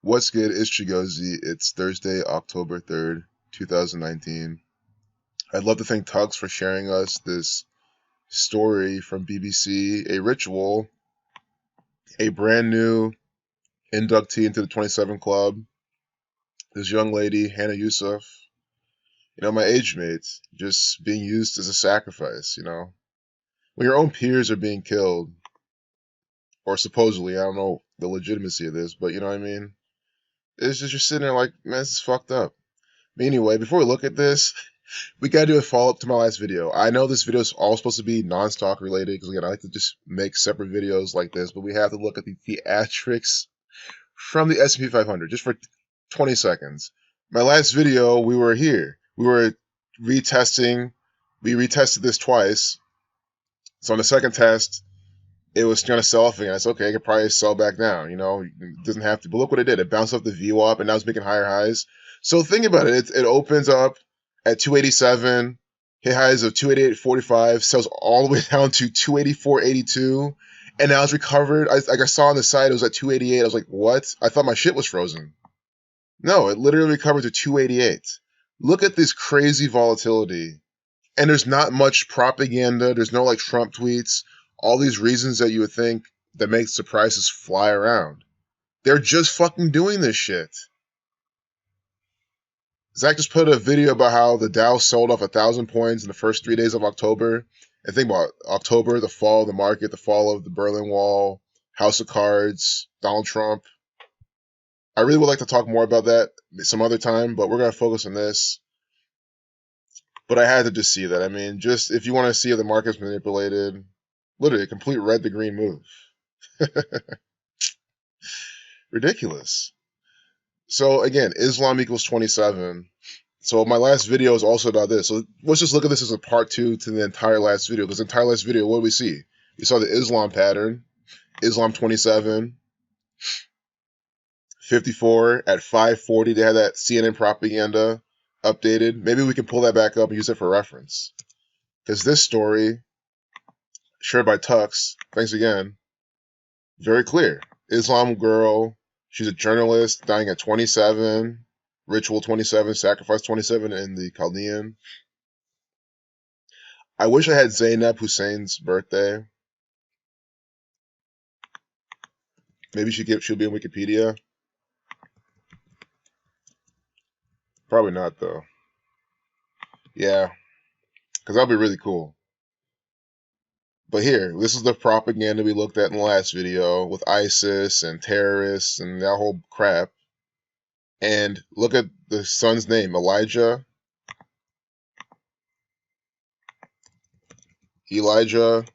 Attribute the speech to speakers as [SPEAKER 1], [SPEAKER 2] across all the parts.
[SPEAKER 1] What's good? It's Chigozy. It's Thursday, October 3rd, 2019. I'd love to thank Tuggs for sharing us this story from BBC, a ritual, a brand new inductee into the 27 Club. This young lady, Hanna Yusuf, my age mates, just being used as a sacrifice, When your own peers are being killed, or supposedly, I don't know the legitimacy of this, but you know what I mean? It's just you're sitting there like, man, this is fucked up. But anyway, before we look at this, we gotta do a follow-up to my last video. I know this video is all supposed to be non-stock related, because again, I like to just make separate videos like this, but we have to look at the theatrics from the S&P 500, just for 20 seconds. My last video, we were here. We were retesting. We retested this twice. So on the second test, it was going to sell off again. I said, okay, I could probably sell back down. It doesn't have to. But look what it did. It bounced off the VWAP, and now it's making higher highs. So think about it. It opens up at 287, hit highs of 288.45, sells all the way down to 284.82, and now it's recovered. I saw on the side it was at 288. I was like, what? I thought my shit was frozen. No, it literally recovered to 288. Look at this crazy volatility. And there's not much propaganda. There's no like Trump tweets. All these reasons that you would think that makes the prices fly around. They're just fucking doing this shit. Zach just put a video about how the Dow sold off 1,000 points in the first 3 days of October. And think about October, the fall of the market, the fall of the Berlin Wall, House of Cards, Donald Trump. I really would like to talk more about that some other time, but we're going to focus on this. But I had to just see that. I mean, just if you want to see how the market's manipulated, literally a complete red to green move. Ridiculous. So again, Islam equals 27. So my last video is also about this. So let's just look at this as a part 2 to the entire last video. Because the entire last video, what do we see? We saw the Islam pattern. Islam 27. 54 at 540. They had that CNN propaganda updated. Maybe we can pull that back up and use it for reference. Because this story, shared by Tux, thanks again, very clear. Islam girl, she's a journalist, dying at 27, ritual 27, sacrifice 27 in the Chaldean. I wish I had Zainab Hussein's birthday. Maybe she'll be in Wikipedia. Probably not, though. Yeah, because that would be really cool. But here, this is the propaganda we looked at in the last video with ISIS and terrorists and that whole crap. And look at the son's name, Elijah. Elijah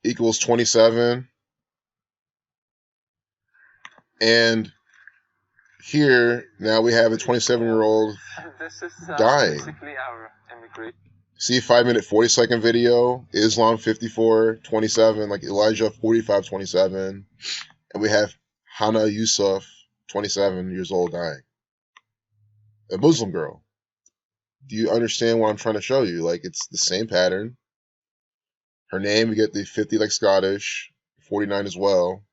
[SPEAKER 1] equals 27. And here, now we have a 27-year-old dying. See, 5-minute 40-second video, Islam 54:27, like Elijah 45:27, and we have Hanna Yusuf 27 years old dying. A Muslim girl. Do you understand what I'm trying to show you? Like, it's the same pattern. Her name, we get the 50 like Scottish, 49 as well,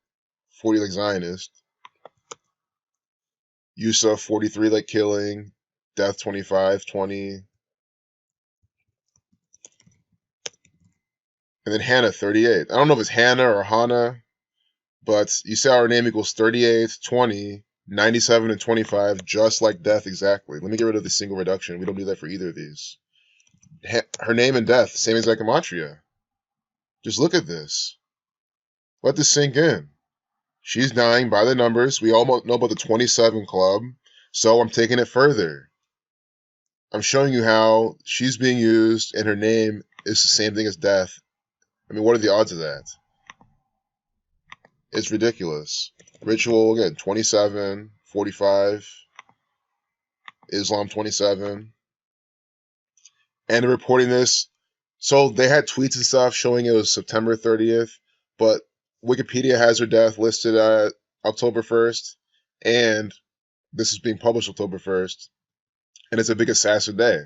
[SPEAKER 1] 40 like Zionist. Yusuf 43 like killing, death 25:20. And then Hanna, 38. I don't know if it's Hanna or Hanna, but you see our name equals 38, 20, 97, and 25, just like death exactly. Let me get rid of the single reduction. We don't do that for either of these. Her name and death, same as gematria. Just look at this. Let this sink in. She's dying by the numbers. We all know about the 27 Club, so I'm taking it further. I'm showing you how she's being used, and her name is the same thing as death. I mean, what are the odds of that? It's ridiculous. Ritual, again, 27, 45. Islam, 27. And they're reporting this. So they had tweets and stuff showing it was September 30th, but Wikipedia has her death listed at October 1st, and this is being published October 1st, and it's a big assassin day.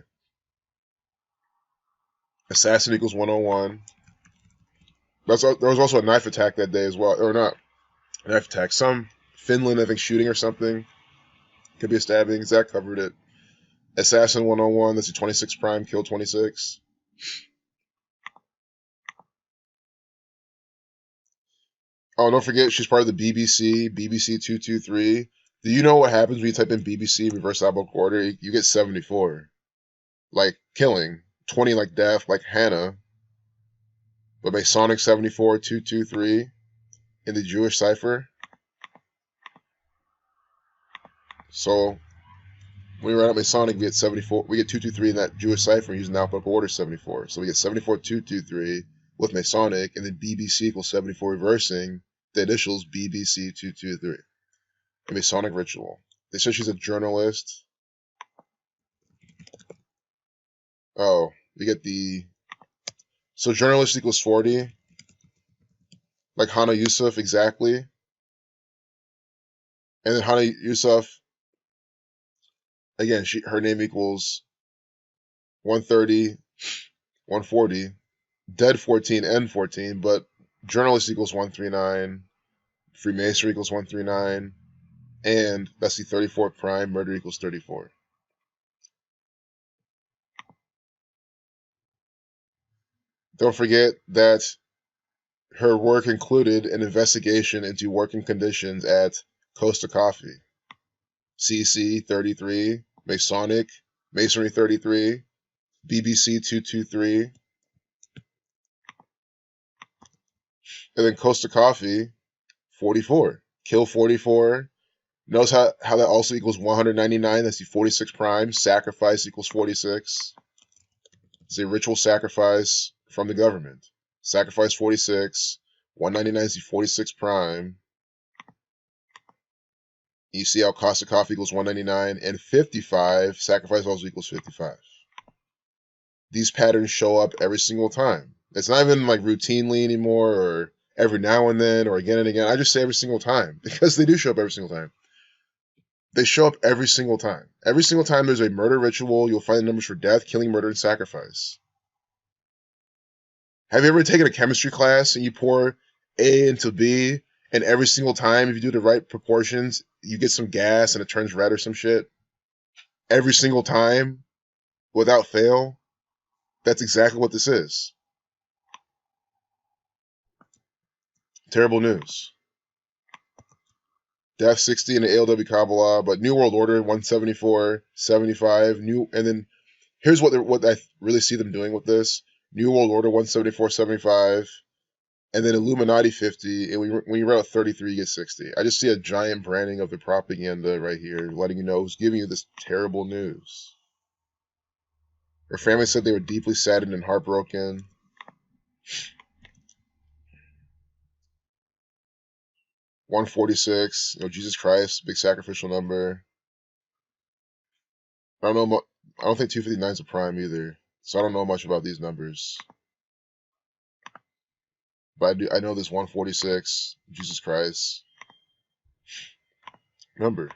[SPEAKER 1] Assassin equals 101. There was also a knife attack that day as well, or not a knife attack, some Finland, I think, shooting or something. Could be a stabbing. Zach covered it. Assassin 101, that's a 26 prime, kill 26. Oh, don't forget, she's part of the BBC, BBC 223. Do you know what happens when you type in BBC reverse alphabetical order? You get 74. Like killing. 20 like death, like Hanna. But Masonic 74, 223 in the Jewish cipher. So when we write out Masonic, we get 74. We get 223 in that Jewish cipher using the alphabetical order 74. So we get 74, 223 with Masonic, and then BBC equals 74 reversing the initials BBC 223. A Masonic ritual. They said she's a journalist. Oh, we get the... So journalist equals 40. Like Hanna Yusuf, exactly. And then Hanna Yusuf, again, her name equals 130, 140. Dead 14, N 14, but journalist equals 139. Freemason equals 139. And that's the 34th prime. Murder equals 34. Don't forget that her work included an investigation into working conditions at Costa Coffee. CC 33, Masonic, Masonry 33, BBC 223, and then Costa Coffee 44. Kill 44. Notice how that also equals 199. That's the 46 prime. Sacrifice equals 46. It's a ritual sacrifice from the government. Sacrifice 46. 199 is the 46 prime. You see how Costa Coffee equals 199 and 55. Sacrifice also equals 55. These patterns show up every single time. It's not even like routinely anymore or every now and then or again and again. I just say every single time because they do show up every single time. They show up every single time. Every single time there's a murder ritual, you'll find the numbers for death, killing, murder, and sacrifice. Have you ever taken a chemistry class and you pour A into B, and every single time, if you do the right proportions, you get some gas and it turns red or some shit? Every single time, without fail? That's exactly what this is. Terrible news. Death 60 in the ALW Kabbalah, but New World Order 174, 75, and then here's what I really see them doing with this. New World Order 174, 75, and then Illuminati 50, and when you write out 33, you get 60. I just see a giant branding of the propaganda right here, letting you know who's giving you this terrible news. Her family said they were deeply saddened and heartbroken. $146, Jesus Christ, big sacrificial number. I don't think 259 is a prime either, so I don't know much about these numbers. But I know this 146, Jesus Christ. Number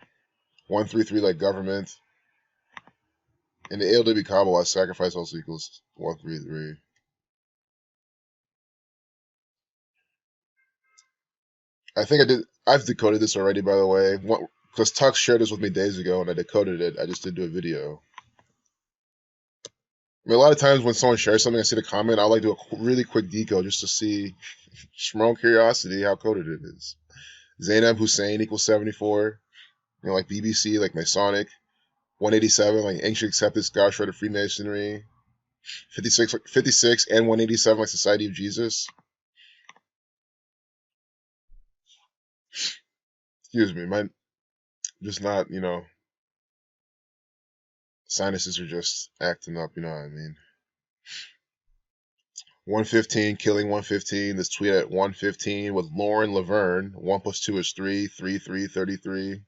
[SPEAKER 1] 133 like government. And the ALW Kabbalah, sacrifice also equals 133. I think I've decoded this already, by the way. Because Tux shared this with me days ago and I decoded it. I just didn't do a video. I mean, a lot of times when someone shares something, I see the comment, I like to do a really quick decode just to see, just my own curiosity, how coded it is. Zainab Hussein equals 74. Like BBC, like Masonic. 187, like Ancient Acceptance, God Shred of Freemasonry. 56 and 187, like Society of Jesus. Excuse me, mine just not, sinuses are just acting up, you know what I mean. 115, killing 115. This tweet at 115 with Lauren Laverne. 1 plus 2 is 3, 3, 3, 33.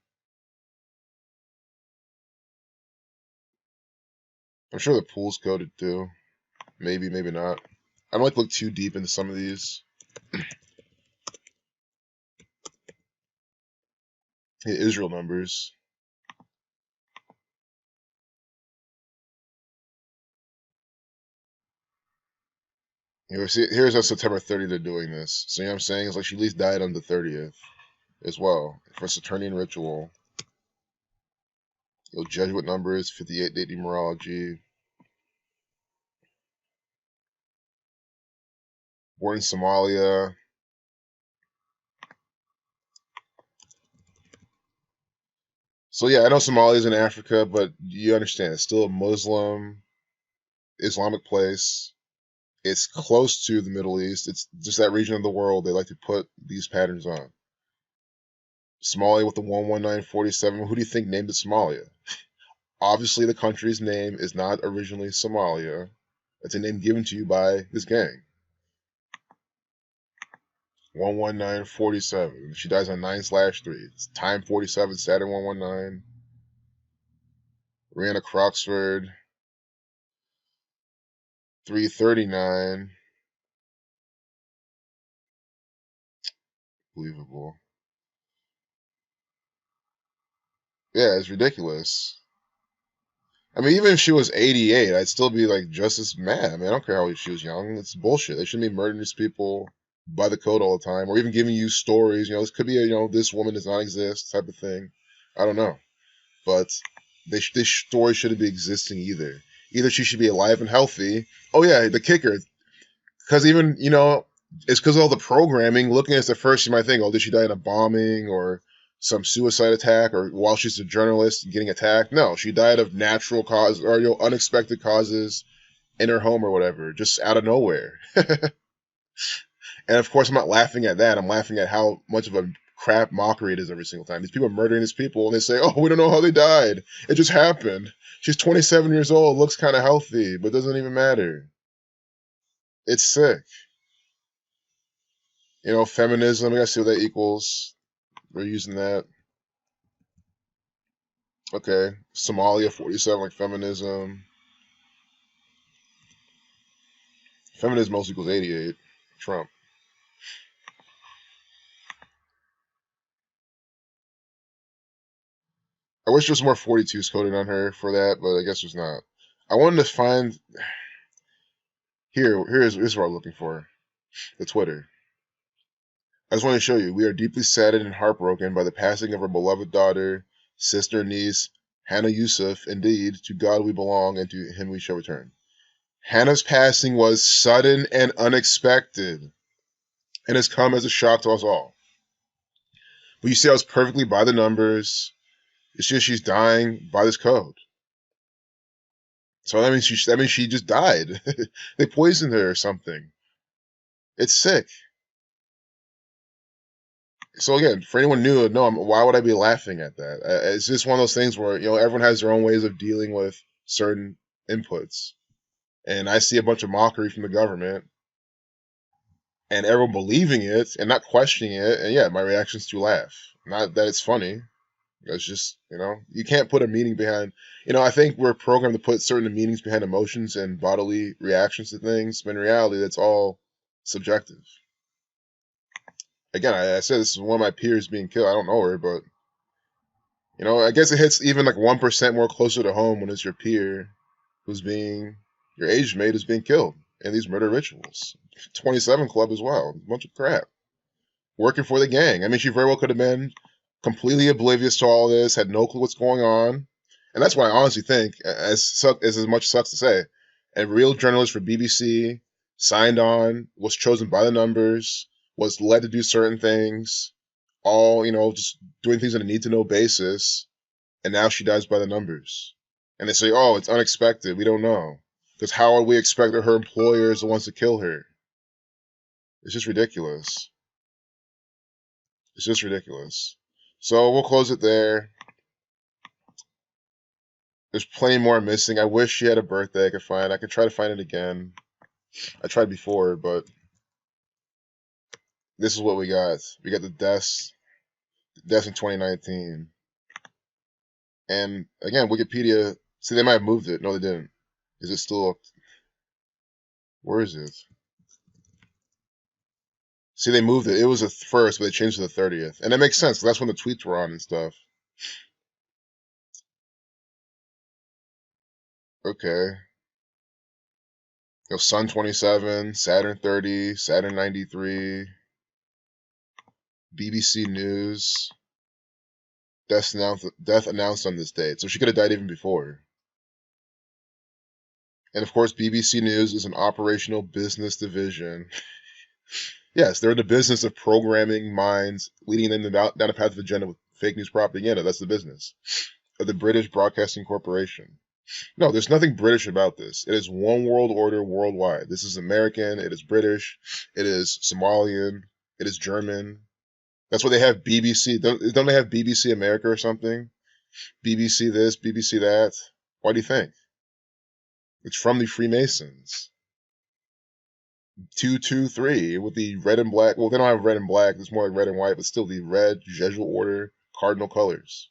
[SPEAKER 1] I'm sure the pool's coded too. Maybe, maybe not. I don't like to look too deep into some of these. Israel numbers. See, here's on September 30th they're doing this. So you know what I'm saying? It's like she at least died on the 30th. as well for Saturnian ritual. Jesuit numbers, 58 date numerology. Born in Somalia. So yeah, I know Somalia is in Africa, but you understand it's still a Muslim, Islamic place. It's close to the Middle East. It's just that region of the world they like to put these patterns on. Somalia with the 11947. Who do you think named it Somalia? Obviously, the country's name is not originally Somalia. It's a name given to you by this gang. 11947. She dies on 9/3. It's time 47, Saturn 119. Rihanna Croxford, 339. Believable. Yeah, it's ridiculous. I mean, even if she was 88, I'd still be like just as mad. I mean, I don't care how she was young. It's bullshit. They shouldn't be murdering these people by the code all the time, or even giving you stories. This could be this woman does not exist type of thing. I don't know, but this story shouldn't be existing either. Either she should be alive and healthy. Oh yeah, the kicker, because even it's because of all the programming. Looking at the first, you might think, oh, did she die in a bombing or some suicide attack, or while she's a journalist getting attacked? No, she died of natural cause or unexpected causes in her home or whatever, just out of nowhere. And of course, I'm not laughing at that. I'm laughing at how much of a crap mockery it is every single time. These people are murdering these people, and they say, "Oh, we don't know how they died. It just happened. She's 27 years old, looks kind of healthy, but doesn't even matter." It's sick. Feminism. I gotta see what that equals. We're using that. Okay, Somalia 47, like feminism. Feminism also equals 88. Trump. I wish there was more 42s coded on her for that, but I guess there's not. I wanted to find here's what I'm looking for. The Twitter. I just want to show you, we are deeply saddened and heartbroken by the passing of our beloved daughter, sister, niece, Hanna Yusuf. Indeed, to God we belong, and to him we shall return. Hannah's passing was sudden and unexpected, and has come as a shock to us all. But you see how it's perfectly by the numbers. It's just she's dying by this code. So that means she just died. They poisoned her or something. It's sick. So again, for anyone new, no, why would I be laughing at that? It's just one of those things where everyone has their own ways of dealing with certain inputs, and I see a bunch of mockery from the government, and everyone believing it and not questioning it, and yeah, my reaction's to laugh. Not that it's funny. It's just you can't put a meaning behind. I think we're programmed to put certain meanings behind emotions and bodily reactions to things, but in reality, that's all subjective. Again, I said this is one of my peers being killed. I don't know her, but I guess it hits even like 1% more closer to home when it's your peer your age mate who's being killed in these murder rituals. 27 Club as well. A bunch of crap. Working for the gang. I mean, she very well could have been completely oblivious to all this, had no clue what's going on. And that's why I honestly think, as much sucks to say, a real journalist for BBC signed on, was chosen by the numbers, was led to do certain things, all, just doing things on a need to know basis, and now she dies by the numbers. And they say, oh, it's unexpected. We don't know. Because how would we expect that her employer is the ones to kill her? It's just ridiculous. It's just ridiculous. So we'll close it there. There's plenty more missing. I wish she had a birthday I could find. I could try to find it again. I tried before, but this is what we got. We got the deaths in 2019. And again, Wikipedia, see, they might have moved it. No, they didn't. Is it still up? Where is it? See, they moved it. It was the first, but they changed it to the 30th. And that makes sense, 'cause that's when the tweets were on and stuff. Okay. Sun 27, Saturn 30, Saturn 93, BBC News, death announced on this date. So she could have died even before. And of course, BBC News is an operational business division. Yes, they're in the business of programming minds, leading them down a path of agenda with fake news propaganda. That's the business of the British Broadcasting Corporation. No, there's nothing British about this. It is one world order worldwide. This is American. It is British. It is Somalian. It is German. That's why they have BBC. Don't they have BBC America or something? BBC this, BBC that. Why do you think? It's from the Freemasons. 223 with the red and black. Well, they don't have red and black. It's more like red and white, but still the red Jesuit order cardinal colors.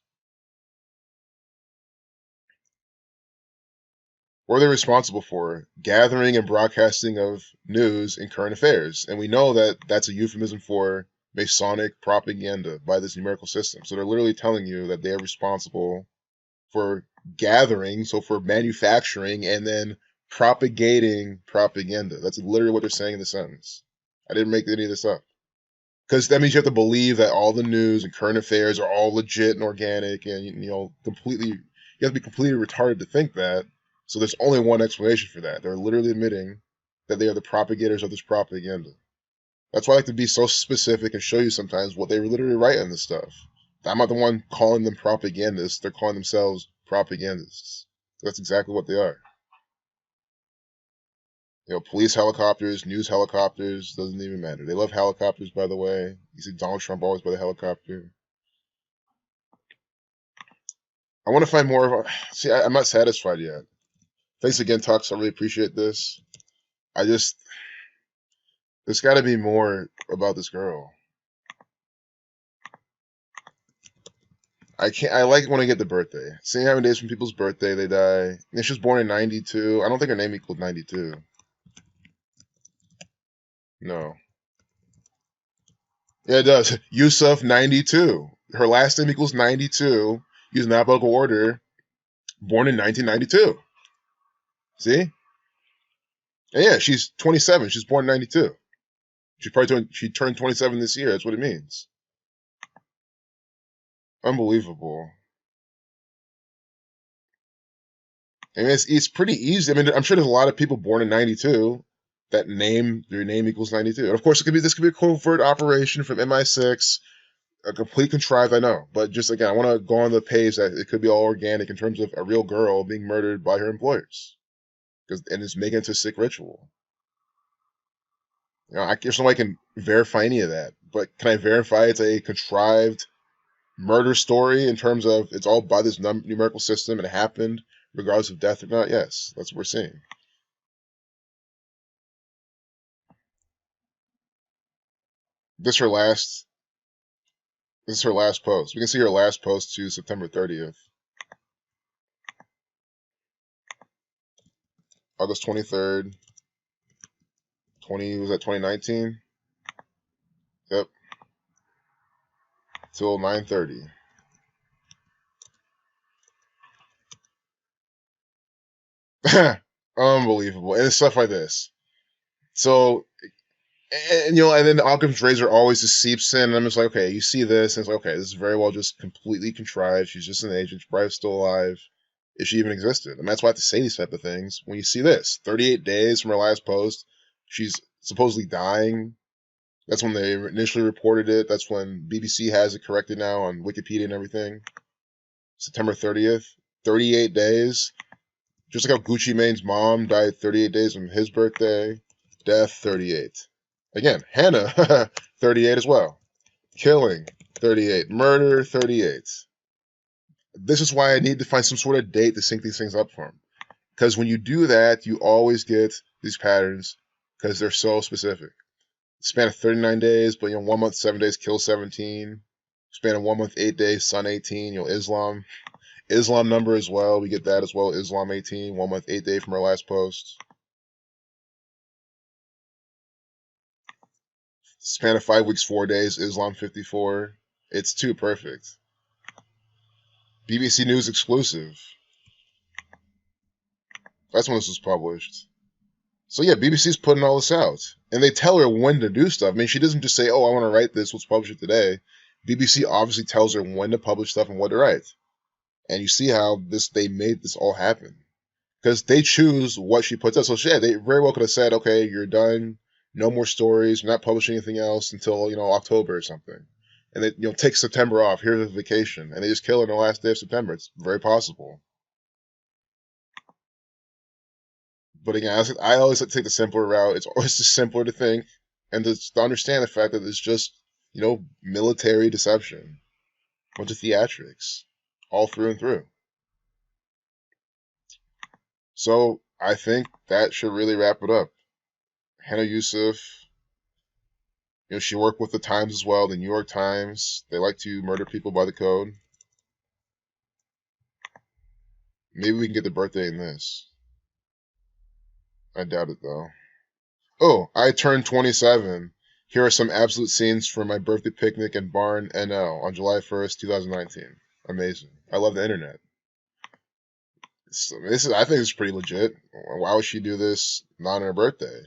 [SPEAKER 1] What are they responsible for? Gathering and broadcasting of news and current affairs. And we know that that's a euphemism for Masonic propaganda by this numerical system. So they're literally telling you that they are responsible for gathering, so for manufacturing and then propagating propaganda. That's literally what they're saying in the sentence. I didn't make any of this up. Because that means you have to believe that all the news and current affairs are all legit and organic and, completely, you have to be completely retarded to think that. So there's only one explanation for that. They're literally admitting that they are the propagators of this propaganda. That's why I like to be so specific and show you sometimes what they literally write in this stuff. I'm not the one calling them propagandists. They're calling themselves propagandists. That's exactly what they are. Police helicopters, news helicopters, doesn't even matter. They love helicopters, by the way. You see Donald Trump always by the helicopter. I want to find more of... See, I'm not satisfied yet. Thanks again, Tux. I really appreciate this. There's got to be more about this girl. I like when I get the birthday. Seeing how many days from people's birthday they die. She was born in 92. I don't think her name equaled 92. No. Yeah, it does. Yusuf 92. Her last name equals 92. Using alphabetical order. Born in 1992. See? And yeah, she's 27. She's born in 92. She turned 27 this year. That's what it means. Unbelievable. I mean, it's pretty easy. I mean, I'm sure there's a lot of people born in 92 that their name equals 92. And of course, this could be a covert operation from MI6, a complete contrived, I know. But just again, I want to go on the page that it could be all organic in terms of a real girl being murdered by her employers. And it's making it to a sick ritual. There's no way I can verify any of that. But can I verify it's a contrived murder story in terms of it's all by this numerical system and it happened regardless of death or not? Yes, that's what we're seeing. This is her last post. We can see her last post to September 30th. August 23rd. 2019? Yep. Till 9:30. Unbelievable. And it's stuff like this. So, and then Occam's razor always just seeps in, and I'm just like, okay, you see this, and it's like, okay, this is very well just completely contrived. She's just an agent. She's probably still alive, if she even existed. And that's why I have to say these type of things. When you see this, 38 days from her last post, she's supposedly dying. That's when they initially reported it. That's when BBC has it corrected now on Wikipedia and everything. September 30th, 38 days. Just like how Gucci Mane's mom died 38 days from his birthday. Death, 38. Again, Hanna, 38 as well. Killing, 38. Murder, 38. This is why I need to find some sort of date to sync these things up for them. Because when you do that, you always get these patterns because they're so specific. Span of 39 days, but 1 month, 7 days, kill 17. Span of 1 month, 8 days, sun 18. Islam number as well. We get that as well. Islam 18, 1 month, 8 day from our last post. Span of 5 weeks, 4 days. Islam 54. It's too perfect. BBC News exclusive. That's when this was published. So yeah, BBC's putting all this out. And they tell her when to do stuff. I mean, she doesn't just say, oh, I want to write this, let's publish it today. BBC obviously tells her when to publish stuff and what to write. And you see how they made this all happen. Because they choose what she puts out. So yeah, they very well could have said, okay, you're done, no more stories, we're not publishing anything else until, October or something. And they, take September off, here's a vacation. And they just kill her on the last day of September. It's very possible. But again, I always like to take the simpler route. It's always just simpler to think and to understand the fact that it's just, military deception. A bunch of theatrics. All through and through. So I think that should really wrap it up. Hanna Yusuf, she worked with the Times as well, the New York Times. They like to murder people by the code. Maybe we can get the birthday in this. I doubt it, though. Oh, I turned 27. Here are some absolute scenes from my birthday picnic in Barn, NL on July 1st, 2019. Amazing. I love the internet. I think it's pretty legit. Why would she do this not on her birthday?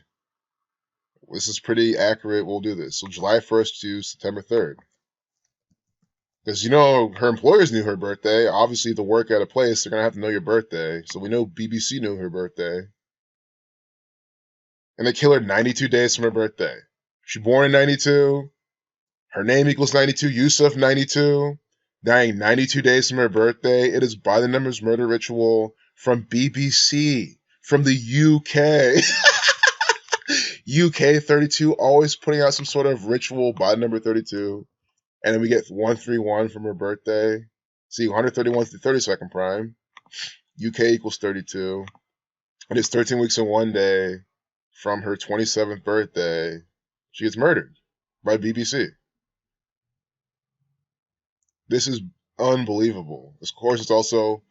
[SPEAKER 1] This is pretty accurate. We'll do this. So July 1st to September 3rd. Because, her employers knew her birthday. Obviously, to work at a place, they're going to have to know your birthday. So we know BBC knew her birthday. And they kill her 92 days from her birthday. She born in 92. Her name equals 92. Yusuf 92. Dying 92 days from her birthday. It is by the numbers murder ritual from BBC. From the UK. UK 32 always putting out some sort of ritual by number 32. And then we get 131 from her birthday. See, 131 is the 32nd prime. UK equals 32. And it's 13 weeks and 1 day from her 27th birthday. She gets murdered by BBC. This is unbelievable. Of course, it's also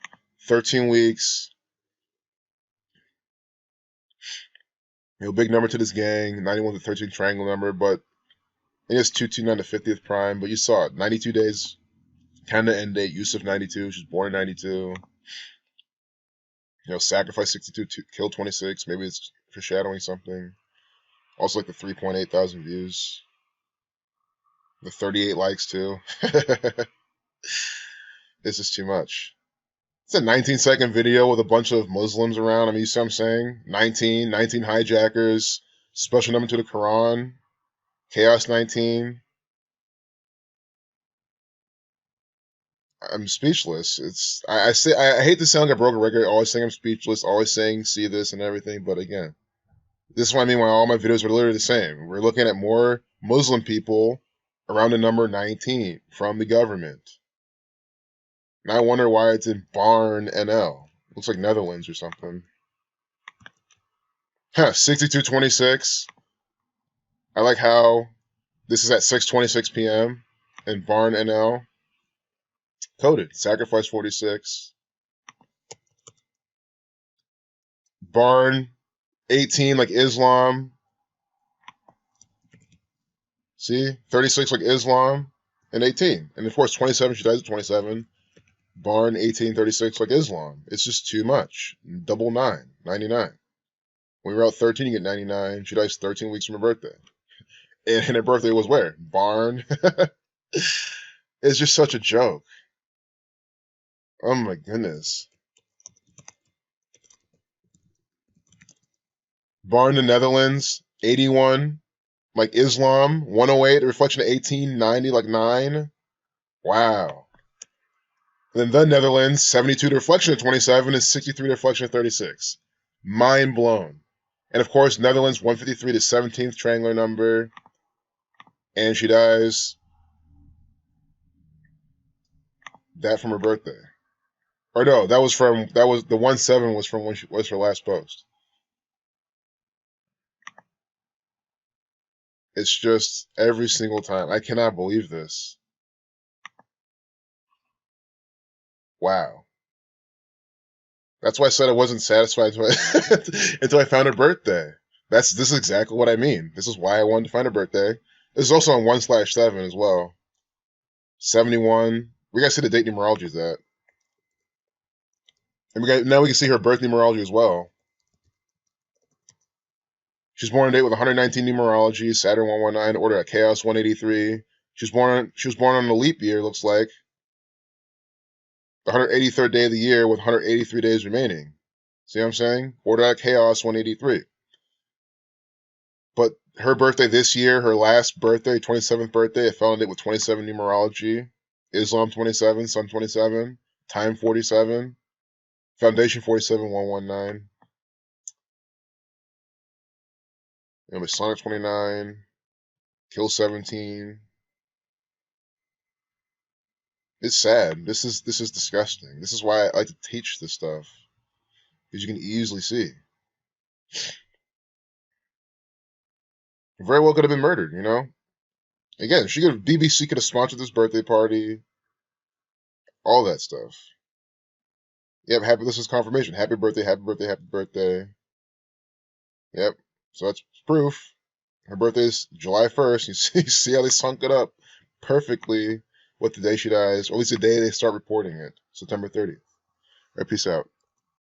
[SPEAKER 1] 13 weeks. Big number to this gang. 91 to 13 triangle number, but I think it's 229 to 50th prime. But you saw it. 92 days. Kind of end date. Yusuf 92. She's born in 92. Sacrifice 62, kill 26. Maybe it's foreshadowing something. Also, like the 3.8 thousand views. The 38 likes, too. It's just too much. It's a 19-second video with a bunch of Muslims around. I mean, you see what I'm saying? 19 hijackers, special number to the Quran, Chaos 19. I'm speechless. I hate to sound like a broken record, always saying I'm speechless, always saying see this and everything, but again, this is what I mean when all my videos are literally the same. We're looking at more Muslim people around the number 19 from the government. And I wonder why it's in Barn, NL. Looks like Netherlands or something. 6226. I like how this is at 6:26 p.m. in Barn, NL. Coded. Sacrifice 46. Barn 18 like Islam. See? 36 like Islam. And 18. And of course 27, she dies at 27. Barn 1836 like Islam. It's just too much. 99. 99. When you're out 13, you get 99. She dies 13 weeks from her birthday. And her birthday was where? Barn. It's just such a joke. Oh my goodness. Barn, the Netherlands, 81, like Islam, 108, a reflection of 1890, like 9. Wow. Then the Netherlands, 72, the reflection of 27, and 63, the reflection of 36. Mind blown. And of course, Netherlands, 153, the 17th triangular number. And she dies. That from her birthday. Or no, the 1/7 was from when she was her last post. It's just every single time. I cannot believe this. Wow. That's why I said I wasn't satisfied until I found her birthday. This is exactly what I mean. This is why I wanted to find her birthday. This is also on 1/7 as well. 71. We gotta see the date numerology is at. And now we can see her birth numerology as well. She was born on a date with 119 numerology, Saturn 119, order at Chaos 183. She was born on a leap year, looks like. The 183rd day of the year with 183 days remaining. See what I'm saying? Order at Chaos 183. But her birthday this year, her last birthday, 27th birthday, it fell on it with 27 numerology. Islam 27, Sun 27, Time 47, Foundation 47119. Masonic 29, Kill 17. It's sad. This is disgusting. This is why I like to teach this stuff. Because you can easily see. Very well could have been murdered, you know? Again, BBC could have sponsored this birthday party, all that stuff. Yep, this is confirmation. Happy birthday, happy birthday, happy birthday. Yep. So that's proof. Her birthday is July 1st. You see how they sunk it up perfectly with the day she dies, or at least the day they start reporting it, September 30th. All right, peace out.